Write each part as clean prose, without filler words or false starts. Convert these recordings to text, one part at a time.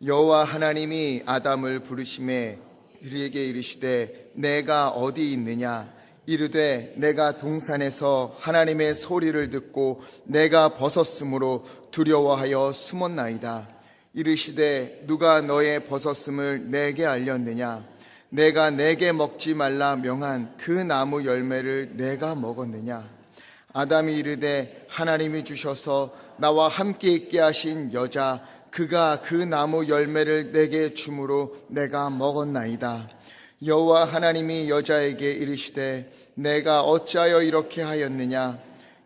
여호와 하나님이 아담을 부르심에 그에게 이르시되 내가 어디 있느냐 이르되 내가 동산에서 하나님의 소리를 듣고 내가 벗었으므로 두려워하여 숨었나이다. 이르시되 누가 너의 벗었음을 내게 알렸느냐 내가 내게 먹지 말라 명한 그 나무 열매를 내가 먹었느냐. 아담이 이르되 하나님이 주셔서 나와 함께 있게 하신 여자 그가 그 나무 열매를 내게 주므로 내가 먹었나이다. 여호와 하나님이 여자에게 이르시되 내가 어찌하여 이렇게 하였느냐.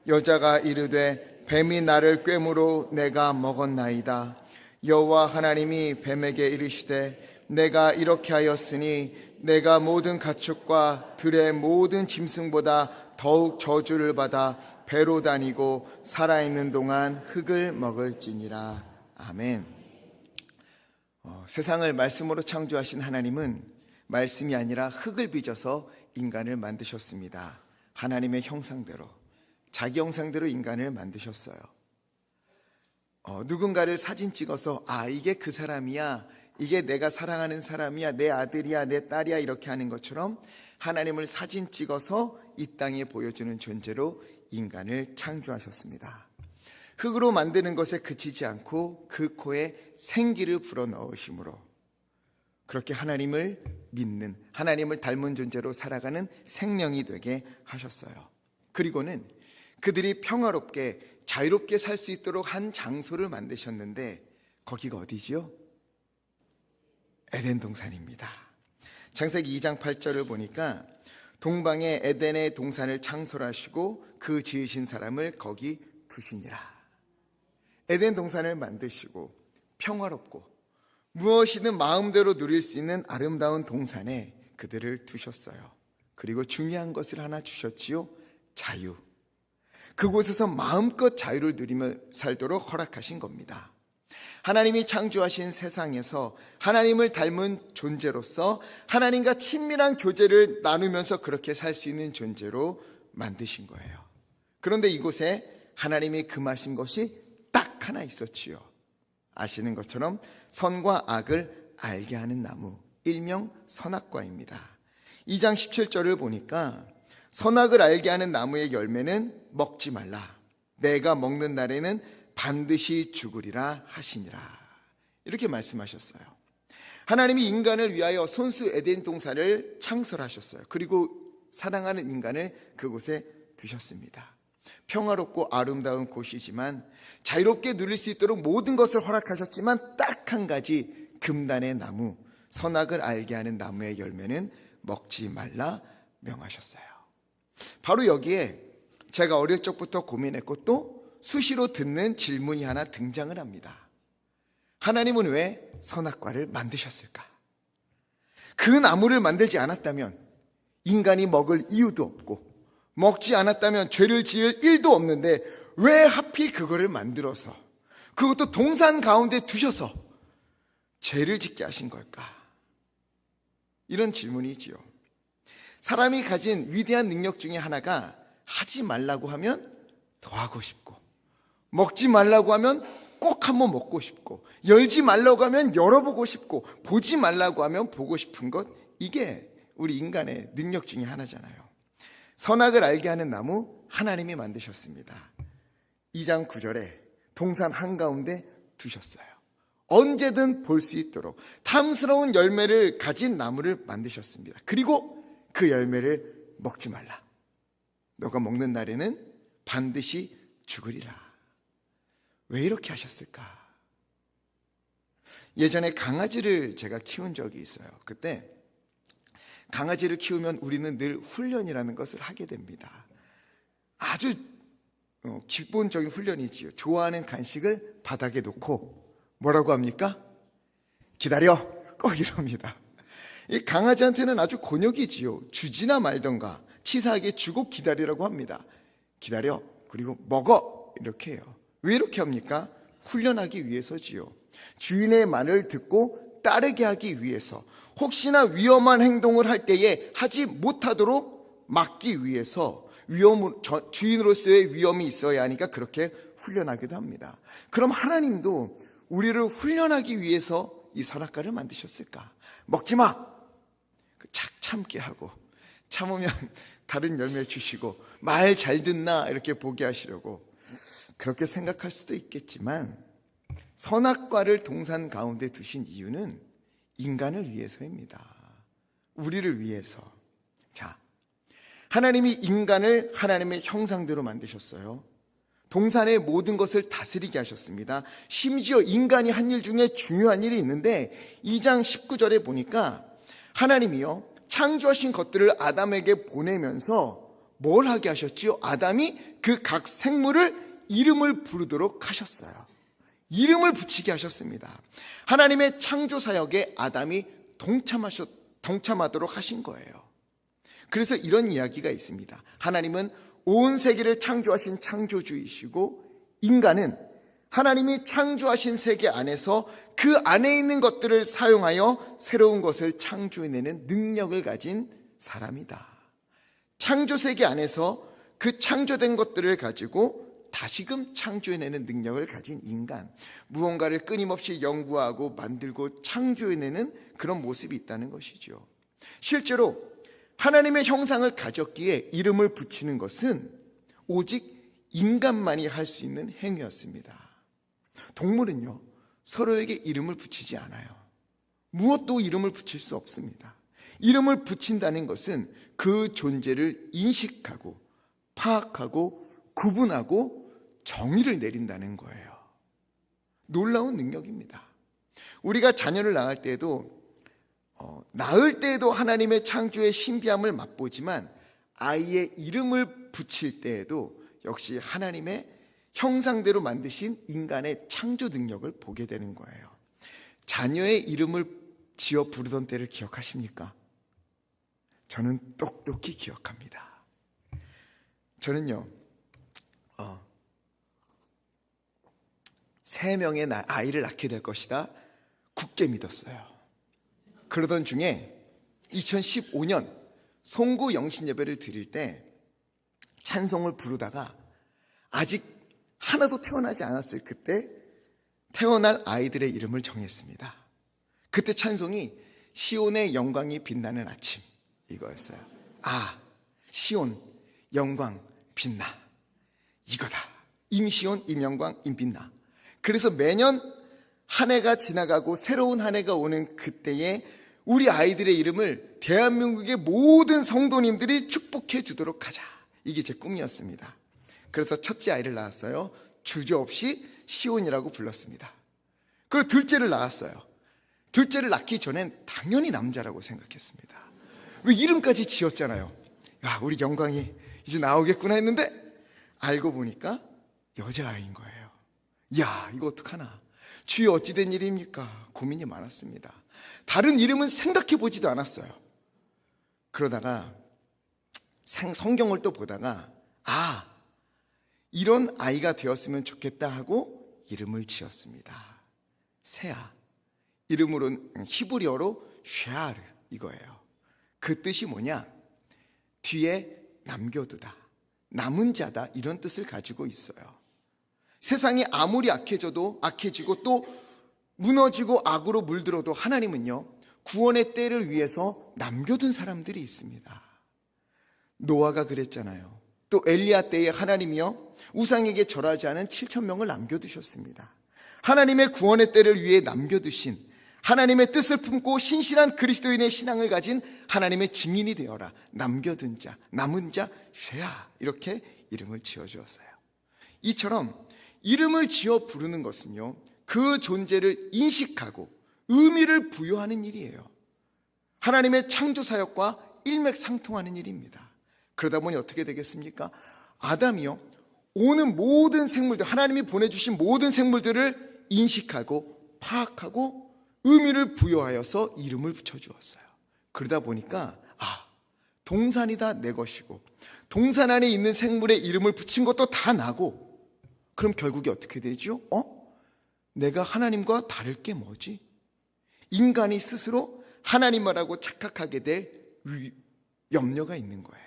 여자가 이르되 뱀이 나를 꿰므로 내가 먹었나이다. 여호와 하나님이 뱀에게 이르시되 내가 이렇게 하였으니 내가 모든 가축과 들의 모든 짐승보다 더욱 저주를 받아 배로 다니고 살아있는 동안 흙을 먹을지니라. 아멘. 세상을 말씀으로 창조하신 하나님은 말씀이 아니라 흙을 빚어서 인간을 만드셨습니다. 하나님의 형상대로, 자기 형상대로 인간을 만드셨어요. 누군가를 사진 찍어서 이게 그 사람이야, 이게 내가 사랑하는 사람이야, 내 아들이야, 내 딸이야 이렇게 하는 것처럼 하나님을 사진 찍어서 이 땅에 보여주는 존재로 인간을 창조하셨습니다. 흙으로 만드는 것에 그치지 않고 그 코에 생기를 불어넣으심으로 그렇게 하나님을 믿는, 하나님을 닮은 존재로 살아가는 생명이 되게 하셨어요. 그리고는 그들이 평화롭게 자유롭게 살 수 있도록 한 장소를 만드셨는데 거기가 어디지요? 에덴 동산입니다. 창세기 2장 8절을 보니까 동방에 에덴의 동산을 창설하시고 그 지으신 사람을 거기 두시니라. 에덴 동산을 만드시고 평화롭고 무엇이든 마음대로 누릴 수 있는 아름다운 동산에 그들을 두셨어요. 그리고 중요한 것을 하나 주셨지요. 자유. 그곳에서 마음껏 자유를 누리며 살도록 허락하신 겁니다. 하나님이 창조하신 세상에서 하나님을 닮은 존재로서 하나님과 친밀한 교제를 나누면서 그렇게 살 수 있는 존재로 만드신 거예요. 그런데 이곳에 하나님이 금하신 것이 딱 하나 있었지요. 아시는 것처럼 선과 악을 알게 하는 나무, 일명 선악과입니다. 2장 17절을 보니까 선악을 알게 하는 나무의 열매는 먹지 말라. 내가 먹는 날에는 반드시 죽으리라 하시니라. 이렇게 말씀하셨어요. 하나님이 인간을 위하여 손수 에덴 동산을 창설하셨어요. 그리고 사랑하는 인간을 그곳에 두셨습니다. 평화롭고 아름다운 곳이지만 자유롭게 누릴 수 있도록 모든 것을 허락하셨지만 딱 한 가지 금단의 나무, 선악을 알게 하는 나무의 열매는 먹지 말라 명하셨어요. 바로 여기에 제가 어릴 적부터 고민했고 또 수시로 듣는 질문이 하나 등장을 합니다. 하나님은 왜 선악과를 만드셨을까? 그 나무를 만들지 않았다면 인간이 먹을 이유도 없고 먹지 않았다면 죄를 지을 일도 없는데 왜 하필 그거를 만들어서 그것도 동산 가운데 두셔서 죄를 짓게 하신 걸까? 이런 질문이지요. 사람이 가진 위대한 능력 중에 하나가 하지 말라고 하면 더 하고 싶고 먹지 말라고 하면 꼭 한번 먹고 싶고 열지 말라고 하면 열어보고 싶고 보지 말라고 하면 보고 싶은 것, 이게 우리 인간의 능력 중에 하나잖아요. 선악을 알게 하는 나무 하나님이 만드셨습니다. 2장 9절에 동산 한가운데 두셨어요. 언제든 볼 수 있도록 탐스러운 열매를 가진 나무를 만드셨습니다. 그리고 그 열매를 먹지 말라. 너가 먹는 날에는 반드시 죽으리라. 왜 이렇게 하셨을까? 예전에 강아지를 제가 키운 적이 있어요. 그때 강아지를 키우면 우리는 늘 훈련이라는 것을 하게 됩니다. 아주 기본적인 훈련이지요. 좋아하는 간식을 바닥에 놓고 뭐라고 합니까? 기다려! 꼭 이럽니다. 이 강아지한테는 아주 곤욕이지요. 주지나 말던가 치사하게 주고 기다리라고 합니다. 기다려, 그리고 먹어, 이렇게 해요. 왜 이렇게 합니까? 훈련하기 위해서지요. 주인의 말을 듣고 따르게 하기 위해서, 혹시나 위험한 행동을 할 때에 하지 못하도록 막기 위해서, 주인으로서의 위험이 있어야 하니까 그렇게 훈련하기도 합니다. 그럼 하나님도 우리를 훈련하기 위해서 이 선악과를 만드셨을까? 먹지 마! 착 참게 하고, 참으면 다른 열매 주시고, 말 잘 듣나 이렇게 보게 하시려고 그렇게 생각할 수도 있겠지만, 선악과를 동산 가운데 두신 이유는 인간을 위해서입니다. 우리를 위해서. 자, 하나님이 인간을 하나님의 형상대로 만드셨어요. 동산의 모든 것을 다스리게 하셨습니다. 심지어 인간이 한 일 중에 중요한 일이 있는데 2장 19절에 보니까 하나님이요, 창조하신 것들을 아담에게 보내면서 뭘 하게 하셨지요? 아담이 그 각 생물을 이름을 부르도록 하셨어요. 이름을 붙이게 하셨습니다. 하나님의 창조 사역에 아담이 동참하도록 하신 거예요. 그래서 이런 이야기가 있습니다. 하나님은 온 세계를 창조하신 창조주이시고, 인간은 하나님이 창조하신 세계 안에서 그 안에 있는 것들을 사용하여 새로운 것을 창조해내는 능력을 가진 사람이다. 창조 세계 안에서 그 창조된 것들을 가지고 다시금 창조해내는 능력을 가진 인간, 무언가를 끊임없이 연구하고 만들고 창조해내는 그런 모습이 있다는 것이죠. 실제로 하나님의 형상을 가졌기에 이름을 붙이는 것은 오직 인간만이 할 수 있는 행위였습니다. 동물은요, 서로에게 이름을 붙이지 않아요. 무엇도 이름을 붙일 수 없습니다. 이름을 붙인다는 것은 그 존재를 인식하고 파악하고 구분하고 정의를 내린다는 거예요. 놀라운 능력입니다. 우리가 자녀를 낳을 때에도 하나님의 창조의 신비함을 맛보지만 아이의 이름을 붙일 때에도 역시 하나님의 형상대로 만드신 인간의 창조 능력을 보게 되는 거예요. 자녀의 이름을 지어 부르던 때를 기억하십니까? 저는 똑똑히 기억합니다. 저는요, 3명의 아이를 낳게 될 것이다 굳게 믿었어요. 그러던 중에 2015년 송구 영신 예배를 드릴 때 찬송을 부르다가 아직 하나도 태어나지 않았을 그때 태어날 아이들의 이름을 정했습니다. 그때 찬송이 시온의 영광이 빛나는 아침, 이거였어요. 아, 시온 영광 빛나, 이거다. 임시온, 임영광, 임빛나. 그래서 매년 한 해가 지나가고 새로운 한 해가 오는 그때에 우리 아이들의 이름을 대한민국의 모든 성도님들이 축복해 주도록 하자. 이게 제 꿈이었습니다. 그래서 첫째 아이를 낳았어요. 주저없이 시온이라고 불렀습니다. 그리고 둘째를 낳았어요. 둘째를 낳기 전엔 당연히 남자라고 생각했습니다. 왜 이름까지 지었잖아요. 야, 우리 영광이 이제 나오겠구나 했는데 알고 보니까 여자아이인 거예요. 야, 이거 어떡하나. 주여 어찌된 일입니까? 고민이 많았습니다. 다른 이름은 생각해 보지도 않았어요. 그러다가 성경을 또 보다가 이런 아이가 되었으면 좋겠다 하고 이름을 지었습니다. 세아. 이름으로는 히브리어로 쉐아르, 이거예요. 그 뜻이 뭐냐? 뒤에 남겨두다, 남은 자다, 이런 뜻을 가지고 있어요. 세상이 아무리 악해지고 또 무너지고 악으로 물들어도 하나님은요, 구원의 때를 위해서 남겨둔 사람들이 있습니다. 노아가 그랬잖아요. 또 엘리야 때에 하나님이요, 우상에게 절하지 않은 7,000명을 남겨두셨습니다. 하나님의 구원의 때를 위해 남겨두신, 하나님의 뜻을 품고 신실한 그리스도인의 신앙을 가진 하나님의 증인이 되어라. 남겨둔 자, 남은 자, 쉐아, 이렇게 이름을 지어주었어요. 이처럼 이름을 지어 부르는 것은요, 그 존재를 인식하고 의미를 부여하는 일이에요. 하나님의 창조 사역과 일맥상통하는 일입니다. 그러다 보니 어떻게 되겠습니까? 아담이요, 오는 모든 생물들, 하나님이 보내주신 모든 생물들을 인식하고 파악하고 의미를 부여하여서 이름을 붙여주었어요. 그러다 보니까 동산이 다 내 것이고 동산 안에 있는 생물의 이름을 붙인 것도 다 나고, 그럼 결국에 어떻게 되죠? 내가 하나님과 다를 게 뭐지? 인간이 스스로 하나님이라고 착각하게 될 염려가 있는 거예요.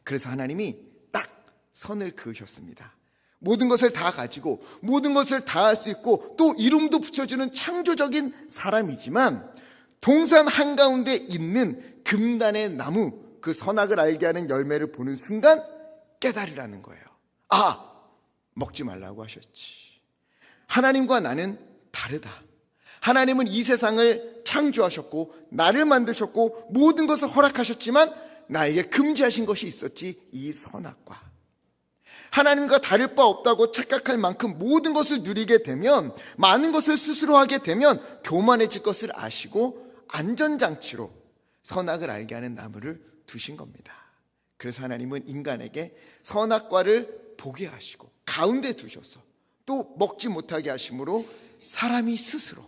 그래서 하나님이 딱 선을 그으셨습니다. 모든 것을 다 가지고 모든 것을 다 할 수 있고 또 이름도 붙여주는 창조적인 사람이지만 동산 한가운데 있는 금단의 나무, 그 선악을 알게 하는 열매를 보는 순간 깨달으라는 거예요. 아, 먹지 말라고 하셨지. 하나님과 나는 다르다. 하나님은 이 세상을 창조하셨고 나를 만드셨고 모든 것을 허락하셨지만 나에게 금지하신 것이 있었지, 이 선악과. 하나님과 다를 바 없다고 착각할 만큼 모든 것을 누리게 되면, 많은 것을 스스로 하게 되면 교만해질 것을 아시고 안전장치로 선악을 알게 하는 나무를 두신 겁니다. 그래서 하나님은 인간에게 선악과를 보게 하시고 가운데 두셔서 또 먹지 못하게 하심으로 사람이 스스로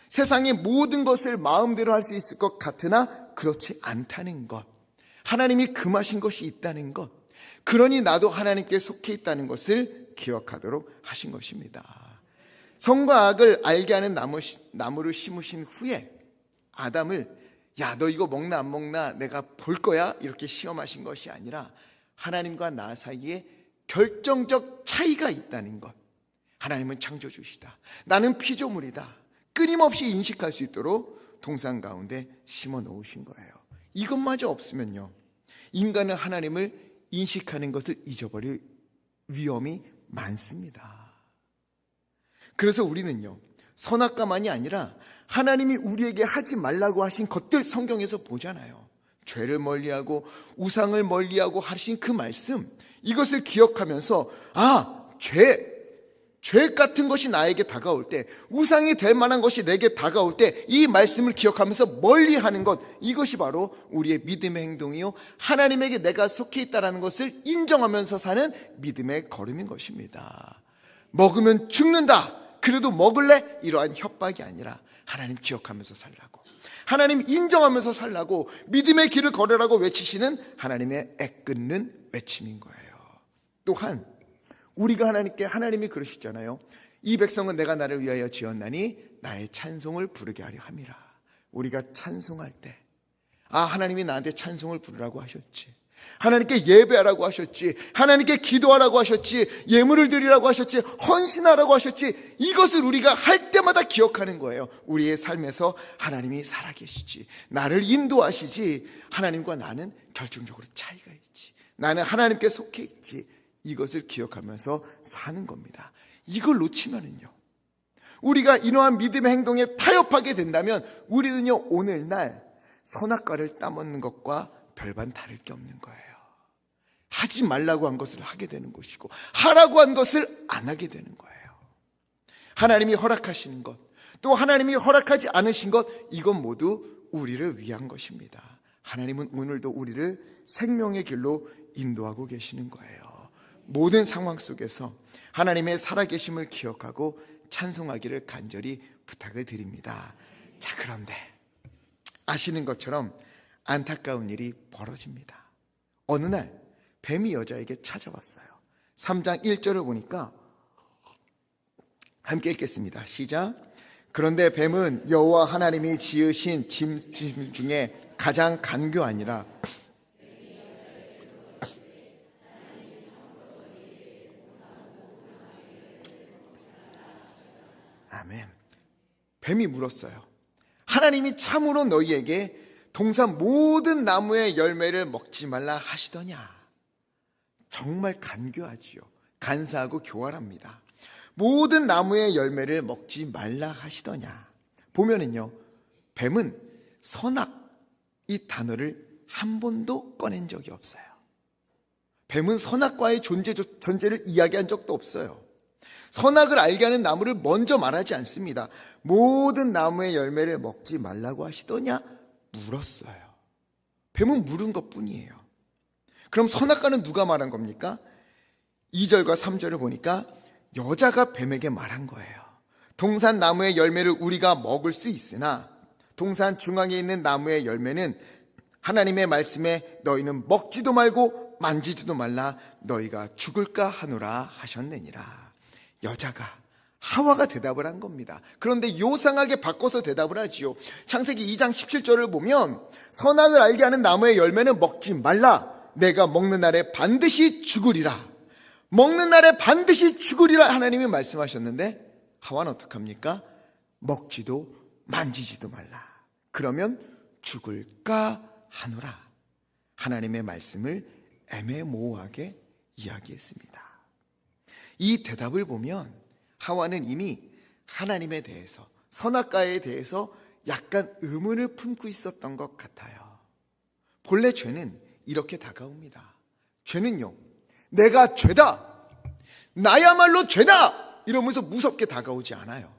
세상의 모든 것을 마음대로 할 수 있을 것 같으나 그렇지 않다는 것, 하나님이 금하신 것이 있다는 것, 그러니 나도 하나님께 속해 있다는 것을 기억하도록 하신 것입니다. 선과 악을 알게 하는 나무를 심으신 후에 아담을 야, 너 이거 먹나 안 먹나 내가 볼 거야 이렇게 시험하신 것이 아니라 하나님과 나 사이에 결정적 차이가 있다는 것, 하나님은 창조주시다, 나는 피조물이다, 끊임없이 인식할 수 있도록 동산 가운데 심어 놓으신 거예요. 이것마저 없으면요, 인간은 하나님을 인식하는 것을 잊어버릴 위험이 많습니다. 그래서 우리는요, 선악과만이 아니라 하나님이 우리에게 하지 말라고 하신 것들 성경에서 보잖아요. 죄를 멀리하고 우상을 멀리하고 하신 그 말씀, 이것을 기억하면서 죄 같은 것이 나에게 다가올 때, 우상이 될 만한 것이 내게 다가올 때 이 말씀을 기억하면서 멀리하는 것, 이것이 바로 우리의 믿음의 행동이요, 하나님에게 내가 속해 있다는 것을 인정하면서 사는 믿음의 걸음인 것입니다. 먹으면 죽는다, 그래도 먹을래? 이러한 협박이 아니라 하나님 기억하면서 살라고, 하나님 인정하면서 살라고, 믿음의 길을 걸으라고 외치시는 하나님의 애끓는 외침인 거예요. 또한 우리가 하나님이 그러시잖아요. 이 백성은 내가 나를 위하여 지었나니 나의 찬송을 부르게 하려 함이라. 우리가 찬송할 때, 하나님이 나한테 찬송을 부르라고 하셨지, 하나님께 예배하라고 하셨지, 하나님께 기도하라고 하셨지, 예물을 드리라고 하셨지, 헌신하라고 하셨지, 이것을 우리가 할 때마다 기억하는 거예요. 우리의 삶에서 하나님이 살아계시지, 나를 인도하시지, 하나님과 나는 결정적으로 차이가 있지, 나는 하나님께 속해 있지, 이것을 기억하면서 사는 겁니다. 이걸 놓치면은요, 우리가 이러한 믿음의 행동에 타협하게 된다면 우리는요, 오늘날 선악과를 따먹는 것과 별반 다를 게 없는 거예요. 하지 말라고 한 것을 하게 되는 것이고 하라고 한 것을 안 하게 되는 거예요. 하나님이 허락하시는 것, 또 하나님이 허락하지 않으신 것, 이건 모두 우리를 위한 것입니다. 하나님은 오늘도 우리를 생명의 길로 인도하고 계시는 거예요. 모든 상황 속에서 하나님의 살아계심을 기억하고 찬송하기를 간절히 부탁을 드립니다. 자, 그런데 아시는 것처럼 안타까운 일이 벌어집니다. 어느 날 뱀이 여자에게 찾아왔어요. 3장 1절을 보니까 함께 읽겠습니다. 시작. 그런데 뱀은 여호와 하나님이 지으신 짐 중에 가장 간교하니라. 아멘. 뱀이 물었어요. 하나님이 참으로 너희에게 동산 모든 나무의 열매를 먹지 말라 하시더냐? 정말 간교하지요. 간사하고 교활합니다. 모든 나무의 열매를 먹지 말라 하시더냐? 보면은요, 뱀은 선악, 이 단어를 한 번도 꺼낸 적이 없어요. 뱀은 선악과의 존재를 이야기한 적도 없어요. 선악을 알게 하는 나무를 먼저 말하지 않습니다. 모든 나무의 열매를 먹지 말라고 하시더냐? 물었어요. 뱀은 물은 것뿐이에요. 그럼 선악과는 누가 말한 겁니까? 2절과 3절을 보니까 여자가 뱀에게 말한 거예요. 동산 나무의 열매를 우리가 먹을 수 있으나 동산 중앙에 있는 나무의 열매는 하나님의 말씀에 너희는 먹지도 말고 만지지도 말라, 너희가 죽을까 하노라 하셨느니라. 여자가, 하와가 대답을 한 겁니다. 그런데 요상하게 바꿔서 대답을 하지요. 창세기 2장 17절을 보면 선악을 알게 하는 나무의 열매는 먹지 말라, 내가 먹는 날에 반드시 죽으리라. 먹는 날에 반드시 죽으리라 하나님이 말씀하셨는데 하와는 어떡합니까? 먹지도 만지지도 말라. 그러면 죽을까 하노라. 하나님의 말씀을 애매모호하게 이야기했습니다. 이 대답을 보면 하와는 이미 하나님에 대해서, 선악과에 대해서 약간 의문을 품고 있었던 것 같아요. 본래 죄는 이렇게 다가옵니다. 죄는요, 내가 죄다, 나야말로 죄다 이러면서 무섭게 다가오지 않아요.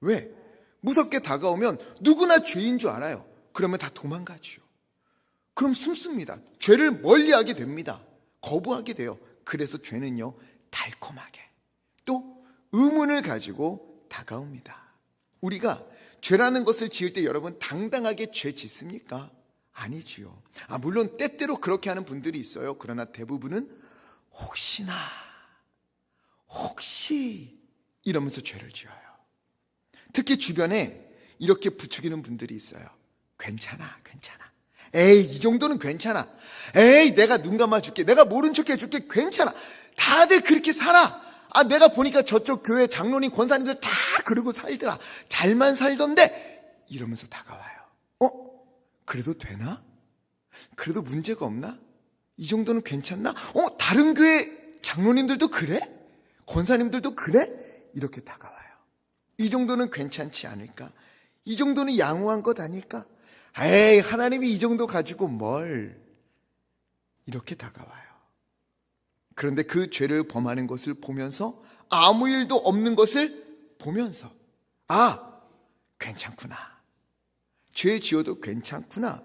왜? 무섭게 다가오면 누구나 죄인 줄 알아요. 그러면 다 도망가지요. 그럼 숨습니다. 죄를 멀리하게 됩니다. 거부하게 돼요. 그래서 죄는요, 달콤하게 또 의문을 가지고 다가옵니다. 우리가 죄라는 것을 지을 때 여러분 당당하게 죄 짓습니까? 아니지요. 물론 때때로 그렇게 하는 분들이 있어요. 그러나 대부분은 혹시나, 혹시 이러면서 죄를 지어요. 특히 주변에 이렇게 부추기는 분들이 있어요. 괜찮아, 괜찮아. 에이, 이 정도는 괜찮아. 에이, 내가 눈 감아줄게. 내가 모른 척 해줄게. 괜찮아. 다들 그렇게 살아. 내가 보니까 저쪽 교회 장로님, 권사님들 다 그러고 살더라. 잘만 살던데 이러면서 다가와요. 그래도 되나? 그래도 문제가 없나? 이 정도는 괜찮나? 다른 교회 장로님들도 그래? 권사님들도 그래? 이렇게 다가와요. 이 정도는 괜찮지 않을까? 이 정도는 양호한 것 아닐까? 에이, 하나님이 이 정도 가지고 뭘? 이렇게 다가와요. 그런데 그 죄를 범하는 것을 보면서, 아무 일도 없는 것을 보면서, 괜찮구나. 죄 지어도 괜찮구나.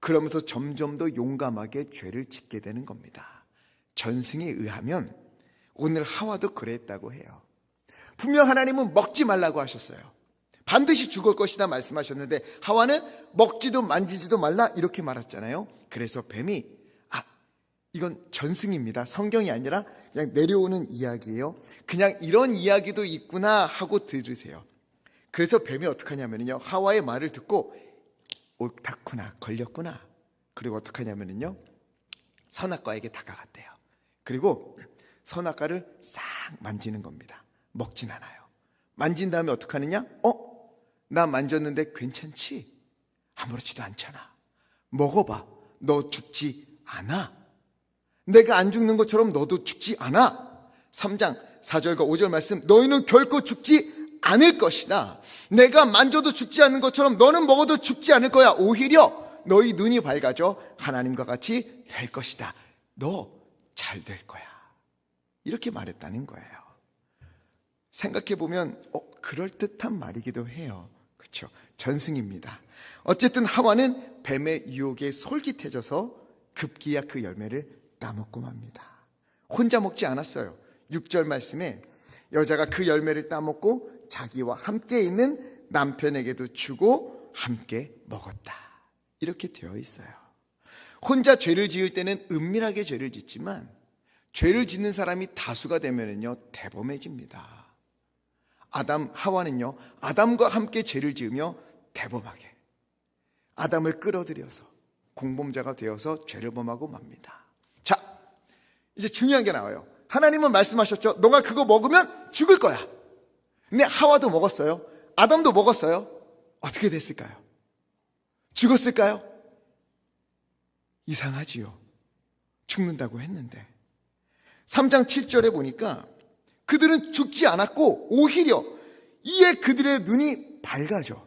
그러면서 점점 더 용감하게 죄를 짓게 되는 겁니다. 전승에 의하면 오늘 하와도 그랬다고 해요. 분명 하나님은 먹지 말라고 하셨어요. 반드시 죽을 것이다 말씀하셨는데 하와는 먹지도 만지지도 말라 이렇게 말했잖아요. 그래서 뱀이, 이건 전승입니다. 성경이 아니라 그냥 내려오는 이야기예요. 그냥 이런 이야기도 있구나 하고 들으세요. 그래서 뱀이 어떻게 하냐면요, 하와의 말을 듣고 옳다구나, 걸렸구나. 그리고 어떻게 하냐면요, 선악과에게 다가갔대요. 그리고 선악과를 싹 만지는 겁니다. 먹진 않아요. 만진 다음에 어떻게 하느냐? 나 만졌는데 괜찮지? 아무렇지도 않잖아. 먹어봐. 너 죽지 않아. 내가 안 죽는 것처럼 너도 죽지 않아. 3장 4절과 5절 말씀, 너희는 결코 죽지 않을 것이다. 내가 만져도 죽지 않는 것처럼 너는 먹어도 죽지 않을 거야. 오히려 너희 눈이 밝아져 하나님과 같이 될 것이다. 너 잘 될 거야. 이렇게 말했다는 거예요. 생각해보면 그럴듯한 말이기도 해요. 그렇죠? 전승입니다. 어쨌든 하와는 뱀의 유혹에 솔깃해져서 급기야 그 열매를 따먹고 맙니다. 혼자 먹지 않았어요. 6절 말씀에 여자가 그 열매를 따먹고 자기와 함께 있는 남편에게도 주고 함께 먹었다. 이렇게 되어 있어요. 혼자 죄를 지을 때는 은밀하게 죄를 짓지만 죄를 짓는 사람이 다수가 되면은요, 대범해집니다. 하와는요, 아담과 함께 죄를 지으며 대범하게 아담을 끌어들여서 공범자가 되어서 죄를 범하고 맙니다. 자, 이제 중요한 게 나와요. 하나님은 말씀하셨죠. 너가 그거 먹으면 죽을 거야. 근데 하와도 먹었어요. 아담도 먹었어요. 어떻게 됐을까요? 죽었을까요? 이상하지요. 죽는다고 했는데 3장 7절에 보니까 그들은 죽지 않았고 오히려 이에 그들의 눈이 밝아져.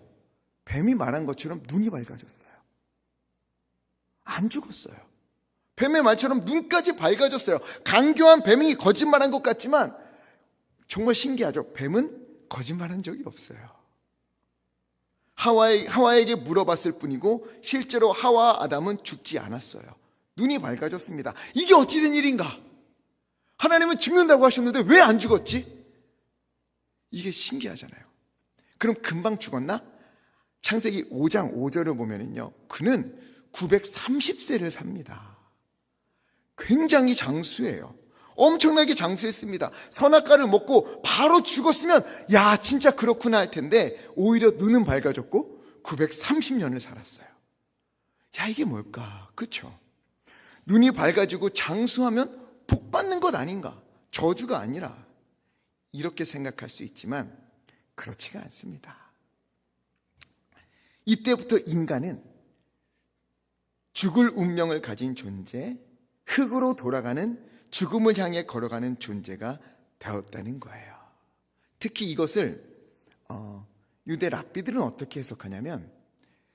뱀이 말한 것처럼 눈이 밝아졌어요. 안 죽었어요. 뱀의 말처럼 눈까지 밝아졌어요. 강교한 뱀이 거짓말한 것 같지만 정말 신기하죠. 뱀은 거짓말한 적이 없어요. 하와에게 물어봤을 뿐이고 실제로 하와와 아담은 죽지 않았어요. 눈이 밝아졌습니다. 이게 어찌 된 일인가? 하나님은 죽는다고 하셨는데 왜 안 죽었지? 이게 신기하잖아요. 그럼 금방 죽었나? 창세기 5장 5절을 보면은요, 그는 930세를 삽니다. 굉장히 장수예요. 엄청나게 장수했습니다. 선악과를 먹고 바로 죽었으면 야 진짜 그렇구나 할 텐데 오히려 눈은 밝아졌고 930년을 살았어요. 야 이게 뭘까? 그렇죠? 눈이 밝아지고 장수하면 복 받는 것 아닌가? 저주가 아니라 이렇게 생각할 수 있지만 그렇지가 않습니다. 이때부터 인간은 죽을 운명을 가진 존재, 흙으로 돌아가는 죽음을 향해 걸어가는 존재가 되었다는 거예요. 특히 이것을 유대 랍비들은 어떻게 해석하냐면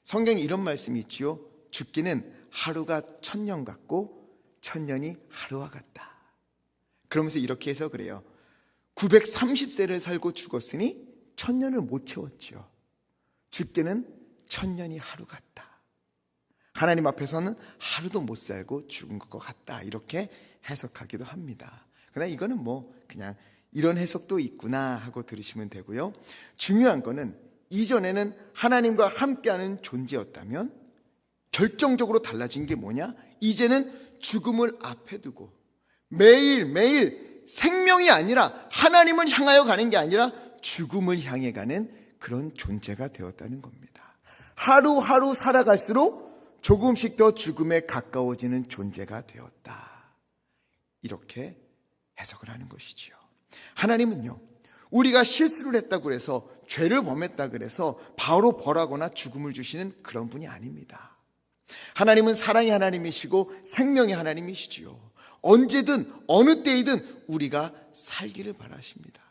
성경에 이런 말씀이 있지요. 죽기는 하루가 1000년 같고 1000년이 하루와 같다. 그러면서 이렇게 해석을 해요. 930세를 살고 죽었으니 1000년을 못 채웠죠. 죽기는 1000년이 하루 같다. 하나님 앞에서는 하루도 못 살고 죽은 것 같다. 이렇게 해석하기도 합니다. 그러나 이거는 그냥 이런 해석도 있구나 하고 들으시면 되고요. 중요한 거는 이전에는 하나님과 함께하는 존재였다면 결정적으로 달라진 게 뭐냐? 이제는 죽음을 앞에 두고 매일매일 생명이 아니라 하나님을 향하여 가는 게 아니라 죽음을 향해 가는 그런 존재가 되었다는 겁니다. 하루하루 살아갈수록 조금씩 더 죽음에 가까워지는 존재가 되었다. 이렇게 해석을 하는 것이지요. 하나님은요, 우리가 실수를 했다고 해서 죄를 범했다고 해서 바로 벌하거나 죽음을 주시는 그런 분이 아닙니다. 하나님은 사랑의 하나님이시고 생명의 하나님이시지요. 언제든 어느 때이든 우리가 살기를 바라십니다.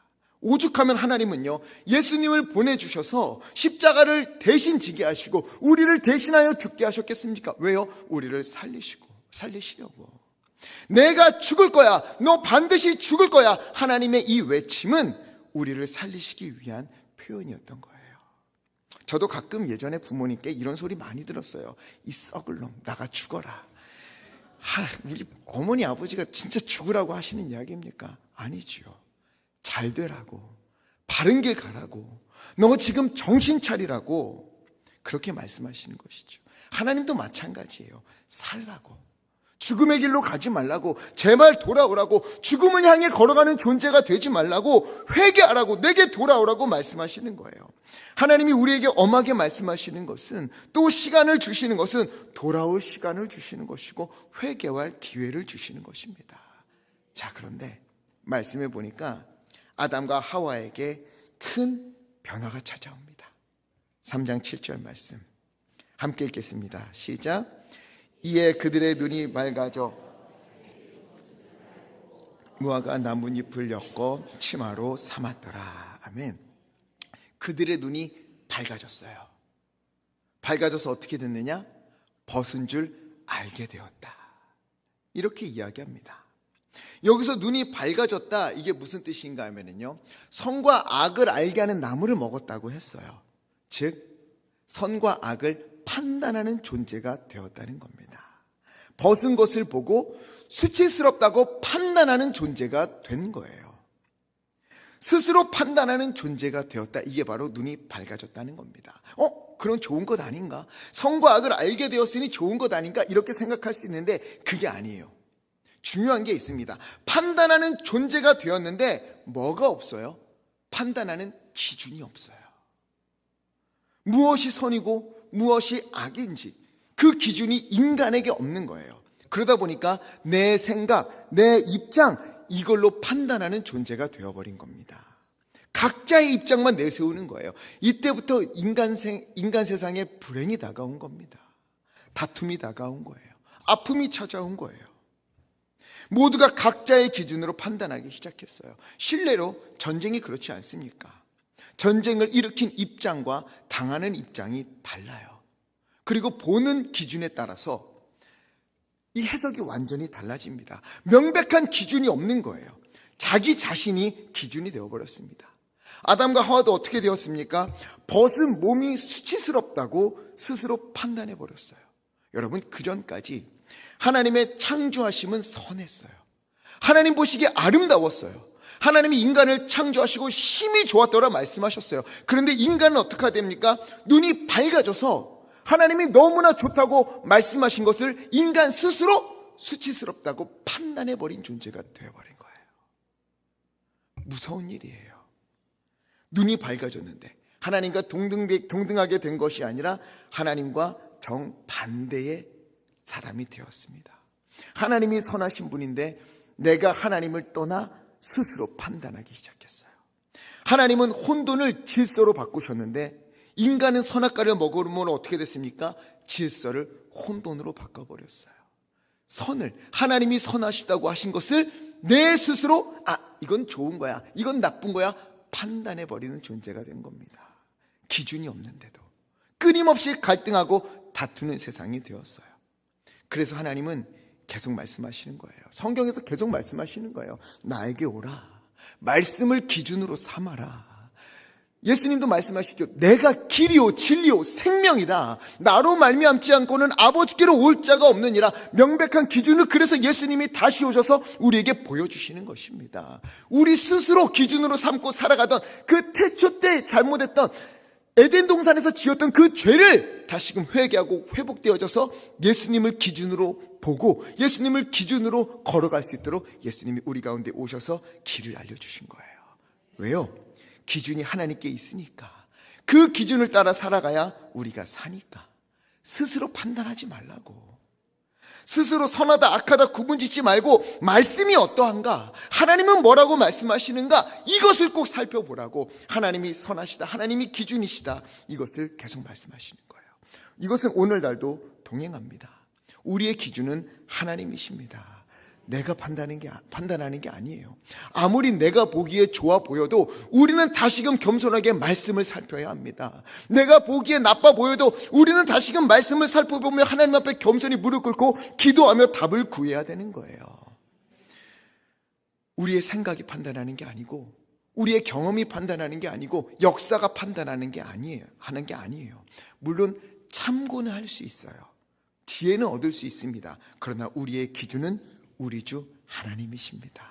오죽하면 하나님은요, 예수님을 보내주셔서 십자가를 대신 지게 하시고 우리를 대신하여 죽게 하셨겠습니까? 왜요? 우리를 살리시려고. 내가 죽을 거야, 너 반드시 죽을 거야. 하나님의 이 외침은 우리를 살리시기 위한 표현이었던 거예요. 저도 가끔 예전에 부모님께 이런 소리 많이 들었어요. 이 썩을 놈, 나가 죽어라. 우리 어머니 아버지가 진짜 죽으라고 하시는 이야기입니까? 아니지요. 잘 되라고, 바른 길 가라고, 너 지금 정신 차리라고 그렇게 말씀하시는 것이죠. 하나님도 마찬가지예요. 살라고, 죽음의 길로 가지 말라고, 제발 돌아오라고, 죽음을 향해 걸어가는 존재가 되지 말라고, 회개하라고, 내게 돌아오라고 말씀하시는 거예요. 하나님이 우리에게 엄하게 말씀하시는 것은, 또 시간을 주시는 것은 돌아올 시간을 주시는 것이고 회개할 기회를 주시는 것입니다. 자, 그런데 말씀해 보니까 아담과 하와에게 큰 변화가 찾아옵니다. 3장 7절 말씀 함께 읽겠습니다. 시작. 이에 그들의 눈이 맑아져 무화과 나뭇잎을 엮어 치마로 삼았더라. 아멘. 그들의 눈이 밝아졌어요. 밝아져서 어떻게 됐느냐? 벗은 줄 알게 되었다. 이렇게 이야기합니다. 여기서 눈이 밝아졌다, 이게 무슨 뜻인가 하면요, 선과 악을 알게 하는 나무를 먹었다고 했어요. 즉 선과 악을 판단하는 존재가 되었다는 겁니다. 벗은 것을 보고 수치스럽다고 판단하는 존재가 된 거예요. 스스로 판단하는 존재가 되었다. 이게 바로 눈이 밝아졌다는 겁니다. 그럼 좋은 것 아닌가? 선과 악을 알게 되었으니 좋은 것 아닌가? 이렇게 생각할 수 있는데 그게 아니에요. 중요한 게 있습니다. 판단하는 존재가 되었는데 뭐가 없어요? 판단하는 기준이 없어요. 무엇이 선이고 무엇이 악인지 그 기준이 인간에게 없는 거예요. 그러다 보니까 내 생각, 내 입장, 이걸로 판단하는 존재가 되어버린 겁니다. 각자의 입장만 내세우는 거예요. 이때부터 인간 세상에 불행이 다가온 겁니다. 다툼이 다가온 거예요. 아픔이 찾아온 거예요. 모두가 각자의 기준으로 판단하기 시작했어요. 실례로 전쟁이 그렇지 않습니까? 전쟁을 일으킨 입장과 당하는 입장이 달라요. 그리고 보는 기준에 따라서 이 해석이 완전히 달라집니다. 명백한 기준이 없는 거예요. 자기 자신이 기준이 되어버렸습니다. 아담과 하와도 어떻게 되었습니까? 벗은 몸이 수치스럽다고 스스로 판단해버렸어요. 여러분, 그전까지 하나님의 창조하심은 선했어요. 하나님 보시기에 아름다웠어요. 하나님이 인간을 창조하시고 힘이 좋았더라 말씀하셨어요. 그런데 인간은 어떻게 됩니까? 눈이 밝아져서 하나님이 너무나 좋다고 말씀하신 것을 인간 스스로 수치스럽다고 판단해버린 존재가 되어버린 거예요. 무서운 일이에요. 눈이 밝아졌는데 하나님과 동등하게 된 것이 아니라 하나님과 정반대의 사람이 되었습니다. 하나님이 선하신 분인데 내가 하나님을 떠나 스스로 판단하기 시작했어요. 하나님은 혼돈을 질서로 바꾸셨는데 인간은 선악과를 먹으면 어떻게 됐습니까? 질서를 혼돈으로 바꿔버렸어요. 선을, 하나님이 선하시다고 하신 것을 내 스스로 이건 좋은 거야, 이건 나쁜 거야 판단해버리는 존재가 된 겁니다. 기준이 없는데도 끊임없이 갈등하고 다투는 세상이 되었어요. 그래서 하나님은 계속 말씀하시는 거예요. 성경에서 계속 말씀하시는 거예요. 나에게 오라. 말씀을 기준으로 삼아라. 예수님도 말씀하시죠. 내가 길이요 진리요 생명이다. 나로 말미암지 않고는 아버지께로 올 자가 없느니라. 명백한 기준을 그래서 예수님이 다시 오셔서 우리에게 보여주시는 것입니다. 우리 스스로 기준으로 삼고 살아가던 그 태초 때 잘못했던 에덴 동산에서 지었던 그 죄를 다시금 회개하고 회복되어져서 예수님을 기준으로 보고 예수님을 기준으로 걸어갈 수 있도록 예수님이 우리 가운데 오셔서 길을 알려주신 거예요. 왜요? 기준이 하나님께 있으니까. 그 기준을 따라 살아가야 우리가 사니까. 스스로 판단하지 말라고. 스스로 선하다 악하다 구분짓지 말고 말씀이 어떠한가, 하나님은 뭐라고 말씀하시는가, 이것을 꼭 살펴보라고. 하나님이 선하시다, 하나님이 기준이시다, 이것을 계속 말씀하시는 거예요. 이것은 오늘날도 동행합니다. 우리의 기준은 하나님이십니다. 내가 판단하는 게 아니에요. 아무리 내가 보기에 좋아 보여도 우리는 다시금 겸손하게 말씀을 살펴야 합니다. 내가 보기에 나빠 보여도 우리는 다시금 말씀을 살펴보며 하나님 앞에 겸손히 무릎 꿇고 기도하며 답을 구해야 되는 거예요. 우리의 생각이 판단하는 게 아니고, 우리의 경험이 판단하는 게 아니고, 역사가 판단하는 게 아니에요. 물론 참고는 할 수 있어요. 지혜는 얻을 수 있습니다. 그러나 우리의 기준은 우리 주 하나님이십니다.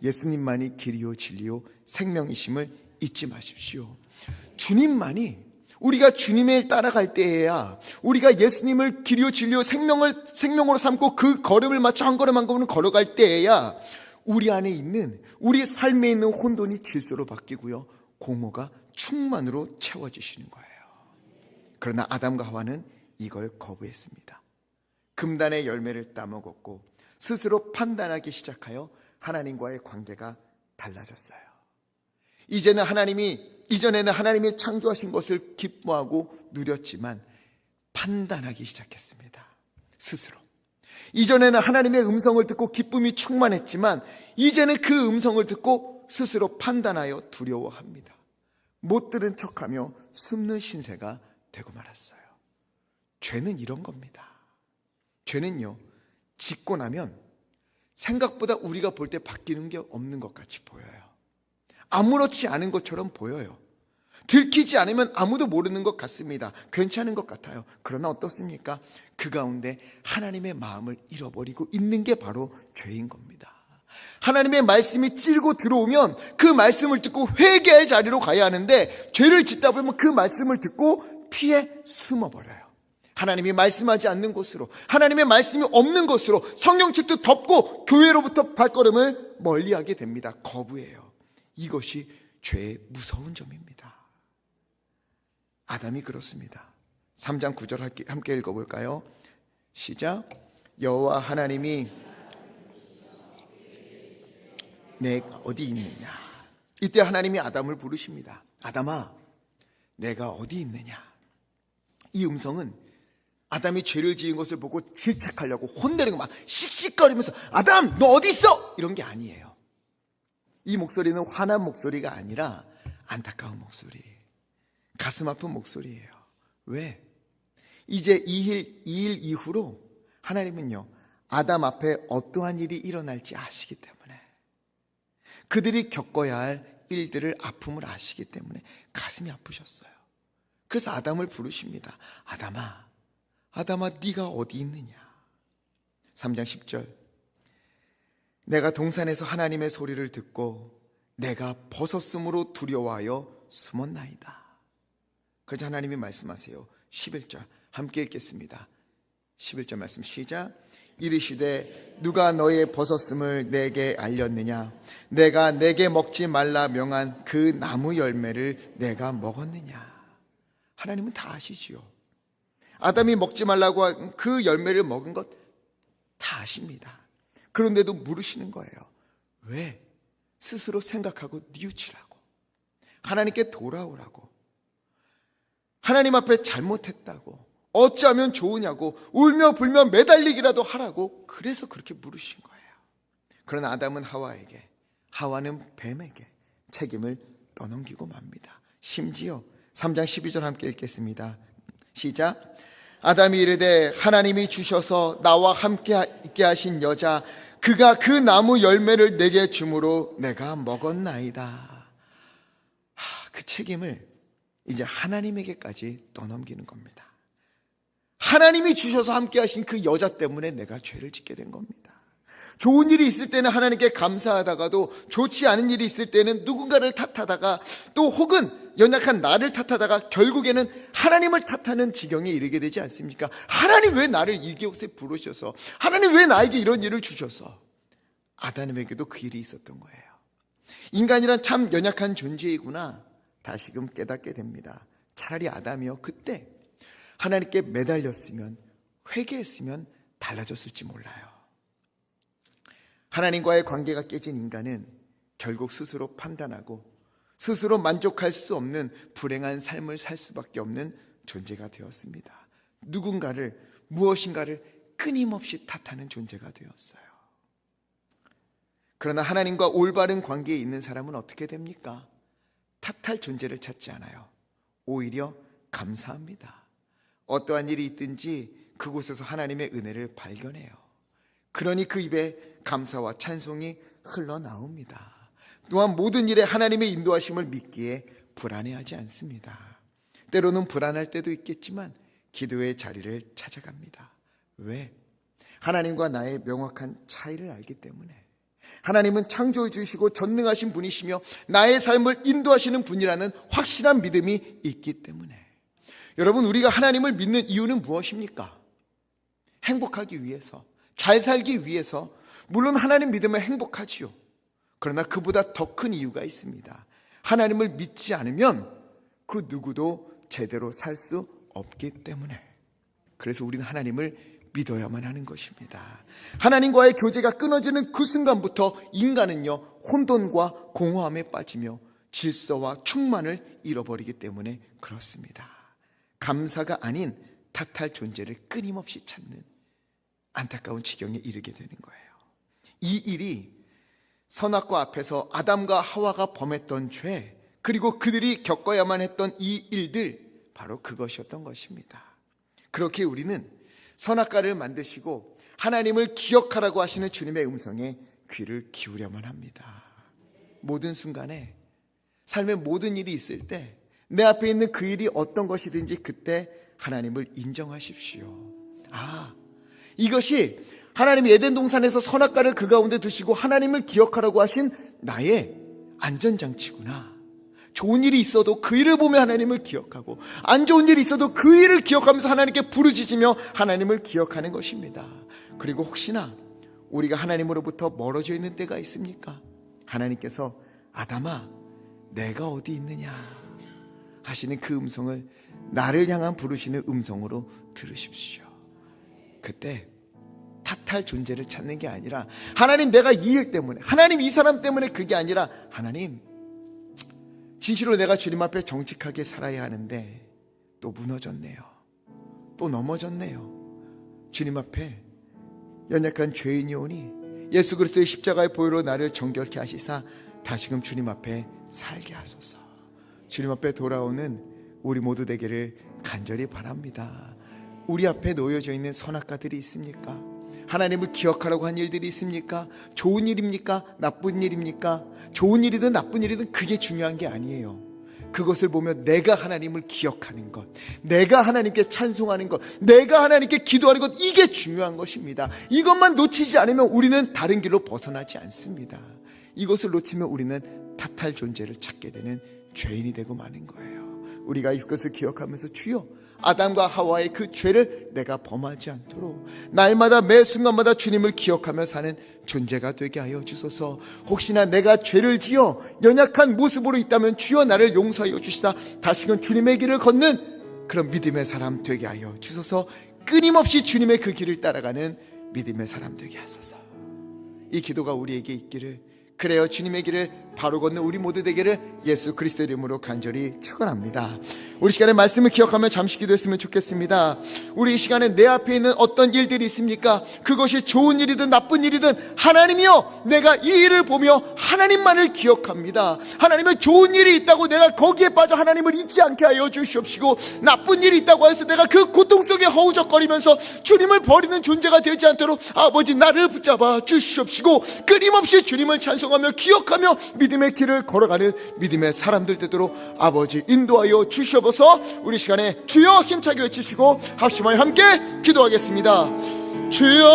예수님만이 길이요 진리요 생명이심을 잊지 마십시오. 주님만이, 우리가 주님을 따라갈 때에야, 우리가 예수님을 길이요 진리요 생명으로 삼고 그 걸음을 맞춰 한 걸음 한 걸음 걸어갈 때에야 우리 안에 있는, 우리 삶에 있는 혼돈이 질서로 바뀌고요, 공허가 충만으로 채워지시는 거예요. 그러나 아담과 하와는 이걸 거부했습니다. 금단의 열매를 따먹었고 스스로 판단하기 시작하여 하나님과의 관계가 달라졌어요. 이전에는 하나님이 창조하신 것을 기뻐하고 누렸지만 판단하기 시작했습니다. 스스로. 이전에는 하나님의 음성을 듣고 기쁨이 충만했지만 이제는 그 음성을 듣고 스스로 판단하여 두려워합니다. 못 들은 척하며 숨는 신세가 되고 말았어요. 죄는 이런 겁니다. 죄는요, 짓고 나면 생각보다 우리가 볼 때 바뀌는 게 없는 것 같이 보여요. 아무렇지 않은 것처럼 보여요. 들키지 않으면 아무도 모르는 것 같습니다. 괜찮은 것 같아요. 그러나 어떻습니까? 그 가운데 하나님의 마음을 잃어버리고 있는 게 바로 죄인 겁니다. 하나님의 말씀이 찔고 들어오면 그 말씀을 듣고 회개의 자리로 가야 하는데, 죄를 짓다 보면 그 말씀을 듣고 피해 숨어버려요. 하나님이 말씀하지 않는 곳으로, 하나님의 말씀이 없는 곳으로 성경책도 덮고 교회로부터 발걸음을 멀리하게 됩니다. 거부해요. 이것이 죄의 무서운 점입니다. 아담이 그렇습니다. 3장 9절 함께 읽어볼까요? 시작. 여호와 하나님이 내가 어디 있느냐. 이때 하나님이 아담을 부르십니다. 아담아, 내가 어디 있느냐. 이 음성은 아담이 죄를 지은 것을 보고 질책하려고 혼내는 막 씩씩거리면서 아담 너 어디 있어? 이런 게 아니에요. 이 목소리는 화난 목소리가 아니라 안타까운 목소리, 가슴 아픈 목소리예요. 왜? 이제 2일 이후로 하나님은요, 아담 앞에 어떠한 일이 일어날지 아시기 때문에, 그들이 겪어야 할 일들을, 아픔을 아시기 때문에 가슴이 아프셨어요. 그래서 아담을 부르십니다. 아담아 네가 어디 있느냐. 3장 10절. 내가 동산에서 하나님의 소리를 듣고 내가 벗었으므로 두려워하여 숨었나이다. 그래서 하나님이 말씀하세요. 11절 함께 읽겠습니다. 11절 말씀 시작. 이르시되 누가 너의 벗었음을 내게 알렸느냐. 내가 내게 먹지 말라 명한 그 나무 열매를 내가 먹었느냐. 하나님은 다 아시지요. 아담이 먹지 말라고 한 그 열매를 먹은 것 다 아십니다. 그런데도 물으시는 거예요. 왜? 스스로 생각하고 뉘우치라고, 하나님께 돌아오라고, 하나님 앞에 잘못했다고, 어찌하면 좋으냐고 울며 불며 매달리기라도 하라고, 그래서 그렇게 물으신 거예요. 그러나 아담은 하와에게, 하와는 뱀에게 책임을 떠넘기고 맙니다. 심지어 3장 12절 함께 읽겠습니다. 시작. 아담이 이르되 하나님이 주셔서 나와 함께 있게 하신 여자 그가 그 나무 열매를 내게 주므로 내가 먹었나이다. 그 책임을 이제 하나님에게까지 떠넘기는 겁니다. 하나님이 주셔서 함께 하신 그 여자 때문에 내가 죄를 짓게 된 겁니다. 좋은 일이 있을 때는 하나님께 감사하다가도 좋지 않은 일이 있을 때는 누군가를 탓하다가 또 혹은 연약한 나를 탓하다가 결국에는 하나님을 탓하는 지경에 이르게 되지 않습니까? 하나님 왜 나를 이곳에 부르셔서, 하나님 왜 나에게 이런 일을 주셔서? 아담에게도 그 일이 있었던 거예요. 인간이란 참 연약한 존재이구나 다시금 깨닫게 됩니다. 차라리 아담이요, 그때 하나님께 매달렸으면, 회개했으면 달라졌을지 몰라요. 하나님과의 관계가 깨진 인간은 결국 스스로 판단하고 스스로 만족할 수 없는 불행한 삶을 살 수밖에 없는 존재가 되었습니다. 누군가를, 무엇인가를 끊임없이 탓하는 존재가 되었어요. 그러나 하나님과 올바른 관계에 있는 사람은 어떻게 됩니까? 탓할 존재를 찾지 않아요. 오히려 감사합니다. 어떠한 일이 있든지 그곳에서 하나님의 은혜를 발견해요. 그러니 그 입에 감사와 찬송이 흘러나옵니다. 또한 모든 일에 하나님의 인도하심을 믿기에 불안해하지 않습니다. 때로는 불안할 때도 있겠지만 기도의 자리를 찾아갑니다. 왜? 하나님과 나의 명확한 차이를 알기 때문에. 하나님은 창조해 주시고 전능하신 분이시며 나의 삶을 인도하시는 분이라는 확실한 믿음이 있기 때문에. 여러분, 우리가 하나님을 믿는 이유는 무엇입니까? 행복하기 위해서, 잘 살기 위해서. 물론 하나님 믿으면 행복하지요. 그러나 그보다 더 큰 이유가 있습니다. 하나님을 믿지 않으면 그 누구도 제대로 살 수 없기 때문에. 그래서 우리는 하나님을 믿어야만 하는 것입니다. 하나님과의 교제가 끊어지는 그 순간부터 인간은요, 혼돈과 공허함에 빠지며 질서와 충만을 잃어버리기 때문에 그렇습니다. 감사가 아닌 탓할 존재를 끊임없이 찾는 안타까운 지경에 이르게 되는 거예요. 이 일이 선악과 앞에서 아담과 하와가 범했던 죄, 그리고 그들이 겪어야만 했던 이 일들, 바로 그것이었던 것입니다. 그렇게 우리는 선악과를 만드시고 하나님을 기억하라고 하시는 주님의 음성에 귀를 기울여만 합니다. 모든 순간에, 삶의 모든 일이 있을 때 내 앞에 있는 그 일이 어떤 것이든지 그때 하나님을 인정하십시오. 이것이 하나님이 에덴 동산에서 선악과를 그 가운데 두시고 하나님을 기억하라고 하신 나의 안전장치구나. 좋은 일이 있어도 그 일을 보며 하나님을 기억하고, 안 좋은 일이 있어도 그 일을 기억하면서 하나님께 부르짖으며 하나님을 기억하는 것입니다. 그리고 혹시나 우리가 하나님으로부터 멀어져 있는 때가 있습니까? 하나님께서 아담아, 내가 어디 있느냐 하시는 그 음성을 나를 향한 부르시는 음성으로 들으십시오. 그때 탓할 존재를 찾는 게 아니라, 하나님 내가 이 일 때문에, 하나님 이 사람 때문에, 그게 아니라 하나님 진실로 내가 주님 앞에 정직하게 살아야 하는데 또 무너졌네요. 또 넘어졌네요. 주님 앞에 연약한 죄인이 오니 예수 그리스도의 십자가의 보혈로 나를 정결케 하시사 다시금 주님 앞에 살게 하소서. 주님 앞에 돌아오는 우리 모두 되기를 간절히 바랍니다. 우리 앞에 놓여져 있는 선악과들이 있습니까? 하나님을 기억하라고 한 일들이 있습니까? 좋은 일입니까? 나쁜 일입니까? 좋은 일이든 나쁜 일이든 그게 중요한 게 아니에요. 그것을 보며 내가 하나님을 기억하는 것, 내가 하나님께 찬송하는 것, 내가 하나님께 기도하는 것, 이게 중요한 것입니다. 이것만 놓치지 않으면 우리는 다른 길로 벗어나지 않습니다. 이것을 놓치면 우리는 탓할 존재를 찾게 되는 죄인이 되고 마는 거예요. 우리가 이것을 기억하면서 주여, 아담과 하와의 그 죄를 내가 범하지 않도록 날마다 매 순간마다 주님을 기억하며 사는 존재가 되게 하여 주소서. 혹시나 내가 죄를 지어 연약한 모습으로 있다면 주여 나를 용서하여 주시사 다시금 주님의 길을 걷는 그런 믿음의 사람 되게 하여 주소서. 끊임없이 주님의 그 길을 따라가는 믿음의 사람 되게 하소서. 이 기도가 우리에게 있기를 그래요 주님의 길을 바로 걷는 우리 모두 되기를 예수 그리스도의 이름으로 간절히 축원합니다. 우리 시간에 말씀을 기억하며 잠시 기도했으면 좋겠습니다. 우리 이 시간에 내 앞에 있는 어떤 일들이 있습니까? 그것이 좋은 일이든 나쁜 일이든 하나님이여, 내가 이 일을 보며 하나님만을 기억합니다. 하나님의 좋은 일이 있다고 내가 거기에 빠져 하나님을 잊지 않게 하여 주시옵시고, 나쁜 일이 있다고 해서 내가 그 고통 속에 허우적거리면서 주님을 버리는 존재가 되지 않도록 아버지 나를 붙잡아 주시옵시고, 끊임없이 주님을 찬송하며 기억하며 믿음의 길을 걸어가는 믿음의 사람들 되도록 아버지 인도하여 주시옵소서. 우리 시간에 주여 힘차게 외치시고 합심하여 함께 기도하겠습니다. 주여,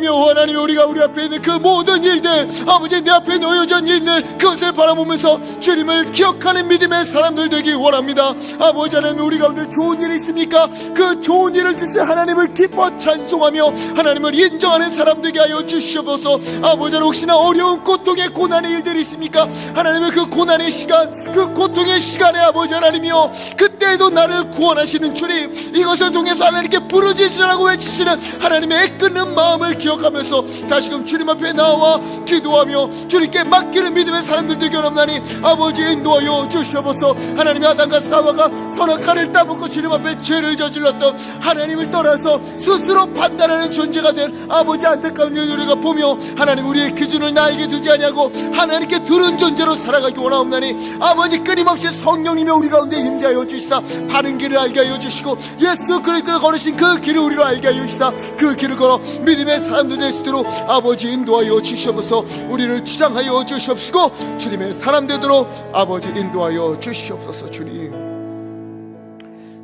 하나님이여, 우리가 우리 앞에 있는 그 모든 일들, 아버지 내 앞에 놓여져 있는 일들, 그것을 바라보면서 주님을 기억하는 믿음의 사람들 되기 원합니다. 아버지 하나님, 우리 가운데 좋은 일이 있습니까? 그 좋은 일을 주신 하나님을 기뻐 찬송하며 하나님을 인정하는 사람 되게 하여 주시옵소서. 아버지 하나님, 혹시나 어려운 고통의 고난의 일들이 있습니까? 하나님의 그 고난의 시간, 그 고통의 시간에 아버지 하나님이여, 그때에도 나를 구원하시는 주님, 이것을 통해서 하나님께 부르짖으라고 외치시는 하나님의 애끓는 마음을 기억하면서 다시금 주님 앞에 나와 기도하며 주님께 맡기는 믿음의 사람들 되게 원합나니 아버지 인도하여 주시옵소서. 하나님의 아담과 사와가 선악과를 따먹고 주님 앞에 죄를 저질렀던 하나님을 떠나서 스스로 판단하는 존재가 된 아버지 안타까운 일을 우리가 보며, 하나님 우리의 기준을 나에게 두지 아니하고 하나님께 두른 존재로 살아가기 원하옵나니 아버지 끊임없이 성령님이 우리 가운데 임재하여 주시사 바른 길을 알게 하여 주시고, 예수 그리스도가 걸으신 그 길을 우리로 알게 하여 주시사 그 길을 걸어 믿음의 사람들 될 수 있도록 아버지 인도하여 주시옵소서. 우리를 치장하여 주시옵시고 주님의 사람 되도록 아버지 인도하여 주시옵소서. 주님,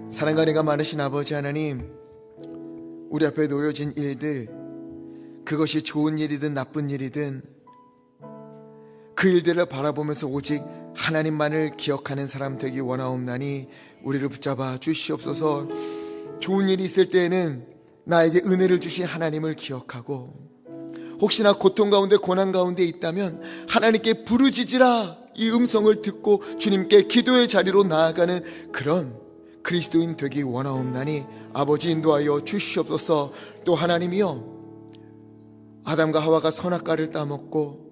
사랑과 은혜가 많으신 아버지 하나님, 우리 앞에 놓여진 일들, 그것이 좋은 일이든 나쁜 일이든 그 일들을 바라보면서 오직 하나님만을 기억하는 사람 되기 원하옵나니 우리를 붙잡아 주시옵소서. 좋은 일이 있을 때에는 나에게 은혜를 주신 하나님을 기억하고, 혹시나 고통 가운데 고난 가운데 있다면 하나님께 부르짖으라 이 음성을 듣고 주님께 기도의 자리로 나아가는 그런 그리스도인 되기 원하옵나니 아버지 인도하여 주시옵소서. 또 하나님이여, 아담과 하와가 선악과를 따먹고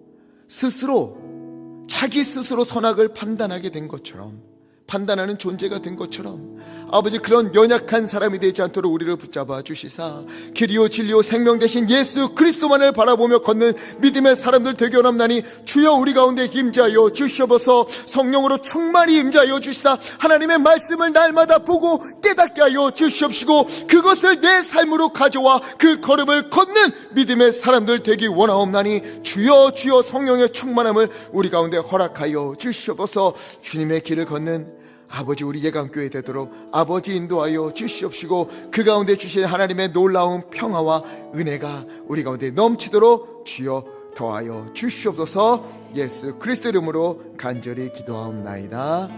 자기 스스로 선악을 판단하게 된 것처럼, 판단하는 존재가 된 것처럼 아버지 그런 연약한 사람이 되지 않도록 우리를 붙잡아 주시사 길이요 진리요 생명 되신 예수 그리스도만을 바라보며 걷는 믿음의 사람들 되게 원합나니 주여 우리 가운데 임재하여 주시옵소서. 성령으로 충만히 임재하여 주시사 하나님의 말씀을 날마다 보고 깨닫게 하여 주시옵시고, 그것을 내 삶으로 가져와 그 걸음을 걷는 믿음의 사람들 되기 원하옵나니 주여 성령의 충만함을 우리 가운데 허락하여 주시옵소서. 주님의 길을 걷는 아버지 우리 예강교회 되도록 아버지 인도하여 주시옵시고, 그 가운데 주신 하나님의 놀라운 평화와 은혜가 우리 가운데 넘치도록 주여 더하여 주시옵소서. 예수 그리스도 이름으로 간절히 기도하옵나이다.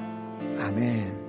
아멘.